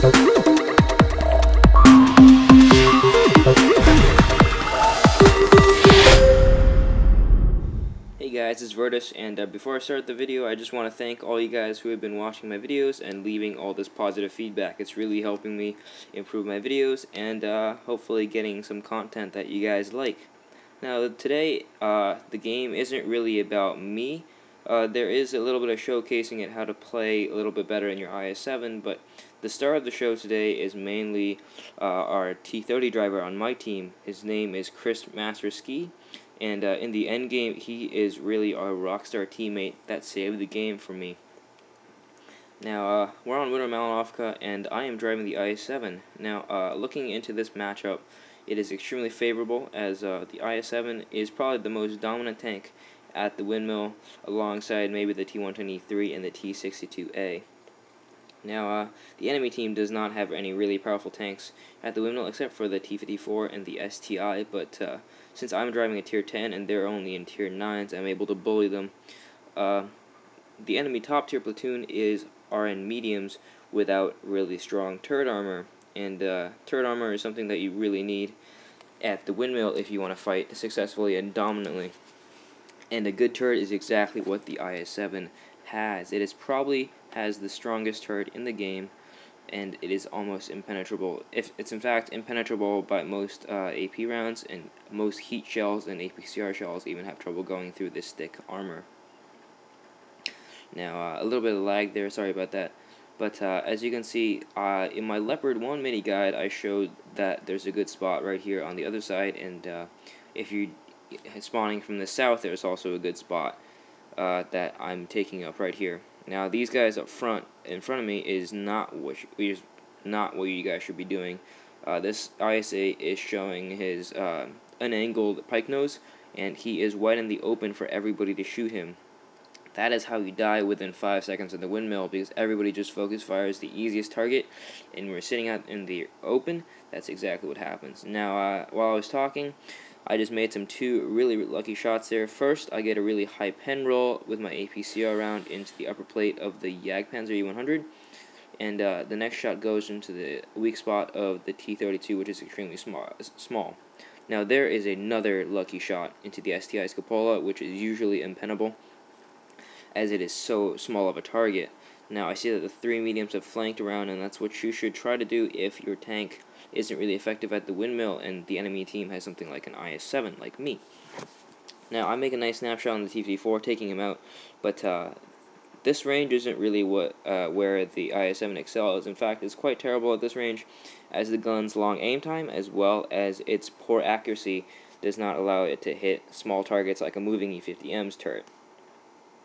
Hey guys, it's Virtus, and before I start the video, I just want to thank all you guys who have been watching my videos and leaving all this positive feedback. It's really helping me improve my videos and hopefully getting some content that you guys like. Now today, the game isn't really about me. There is a little bit of showcasing it how to play a little bit better in your Is7, but the star of the show today is mainly our T30 driver on my team. His name is Chrismasterski. And in the end game, he is really our Rockstar teammate that saved the game for me. Now, we're on Winter Malinovka, and I am driving the Is7. Now, looking into this matchup, it is extremely favorable, as the Is7 is probably the most dominant tank at the windmill, alongside maybe the T123 and the T62A. Now, the enemy team does not have any really powerful tanks at the windmill except for the T54 and the STI, but since I'm driving a tier 10 and they're only in tier 9s, I'm able to bully them. The enemy top tier platoon are in mediums without really strong turret armor, and turret armor is something that you really need at the windmill if you want to fight successfully and dominantly. And a good turret is exactly what the Is7 has. It is probably has the strongest turret in the game, and it is almost impenetrable. It's in fact impenetrable by most AP rounds, and most heat shells and APCR shells even have trouble going through this thick armor. Now, a little bit of lag there, sorry about that. But as you can see, in my Leopard 1 mini guide, I showed that there's a good spot right here on the other side, and if you're spawning from the south, there's also a good spot that I'm taking up right here. Now, these guys up front, in front of me, is not what you guys should be doing. This ISA is showing his unangled pike nose, and he is wide in the open for everybody to shoot him. That is how you die within 5 seconds of the windmill, because everybody just focus fires the easiest target, and we're sitting out in the open. That's exactly what happens. Now, while I was talking, I just made two really lucky shots there. First, I get a really high pen roll with my APCR round into the upper plate of the Jagdpanzer E100, and the next shot goes into the weak spot of the T32, which is extremely small. Now, there is another lucky shot into the STI's cupola, which is usually impenetrable, as it is so small of a target. Now, I see that the 3 mediums have flanked around, and that's what you should try to do if your tank isn't really effective at the windmill and the enemy team has something like an Is7, like me. Now, I make a nice snapshot on the T54, taking him out, but this range isn't really where the Is7 excels. In fact, it's quite terrible at this range, as the gun's long aim time, as well as its poor accuracy, does not allow it to hit small targets like a moving E50M's turret.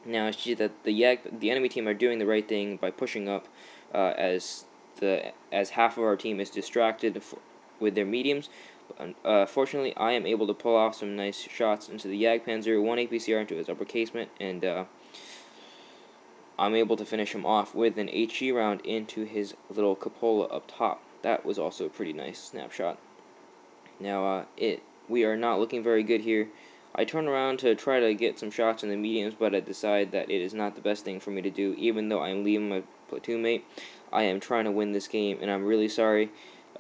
Now, I see that the enemy team are doing the right thing by pushing up, as half of our team is distracted with their mediums. Fortunately, I am able to pull off some nice shots into the Jagdpanzer, 1 APCR into his upper casement, and I'm able to finish him off with an HE round into his little cupola up top. That was also a pretty nice snapshot. Now, we are not looking very good here. I turn around to try to get some shots in the mediums, but I decide that it is not the best thing for me to do. Even though I'm leaving my platoon mate, I am trying to win this game, and I'm really sorry.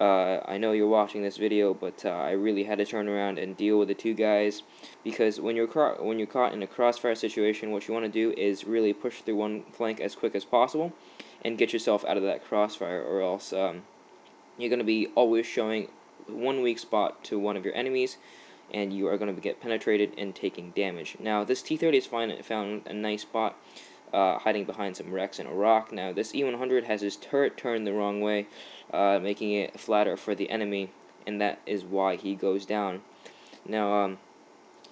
I know you're watching this video, but I really had to turn around and deal with the 2 guys, because when you're caught in a crossfire situation, what you want to do is really push through one flank as quick as possible and get yourself out of that crossfire, or else you're going to be always showing one weak spot to one of your enemies, and you are going to get penetrated and taking damage. Now, this T30 has found a nice spot, hiding behind some wrecks and a rock. Now, this E100 has his turret turned the wrong way, making it flatter for the enemy, and that is why he goes down. Now, I'm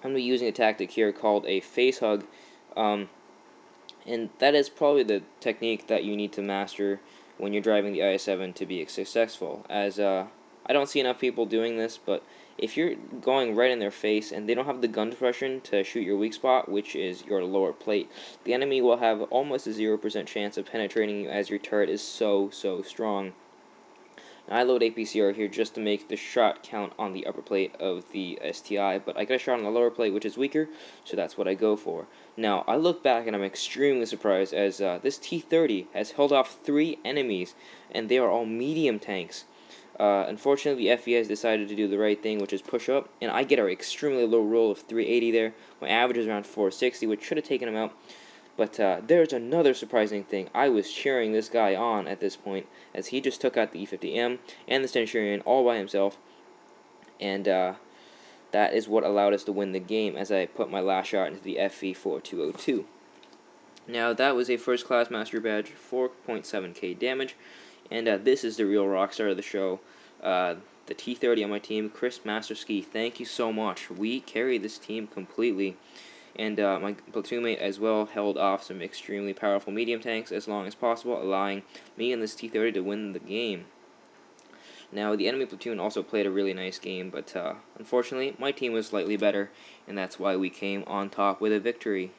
going to be using a tactic here called a face hug, and that is probably the technique that you need to master when you're driving the Is7 to be successful, as I don't see enough people doing this, but if you're going right in their face and they don't have the gun depression to shoot your weak spot, which is your lower plate, the enemy will have almost a 0% chance of penetrating you, as your turret is so strong. And I load APCR here just to make the shot count on the upper plate of the STI, but I got a shot on the lower plate, which is weaker, so that's what I go for. Now, I look back and I'm extremely surprised, as this T-30 has held off 3 enemies, and they are all medium tanks. Unfortunately, the FE has decided to do the right thing, which is push up, and I get an extremely low roll of 380 there. My average is around 460, which should have taken him out. But there's another surprising thing. I was cheering this guy on at this point, as he just took out the E50M and the Centurion all by himself, and that is what allowed us to win the game, as I put my last shot into the FE4202. Now, that was a first class master badge, 4.7k damage, and this is the real Rockstar of the show, the T-30 on my team, Chrismasterski. Thank you so much. We carried this team completely. And my platoon mate as well held off some extremely powerful medium tanks as long as possible, allowing me and this T-30 to win the game. Now, the enemy platoon also played a really nice game, but unfortunately, my team was slightly better, and that's why we came on top with a victory.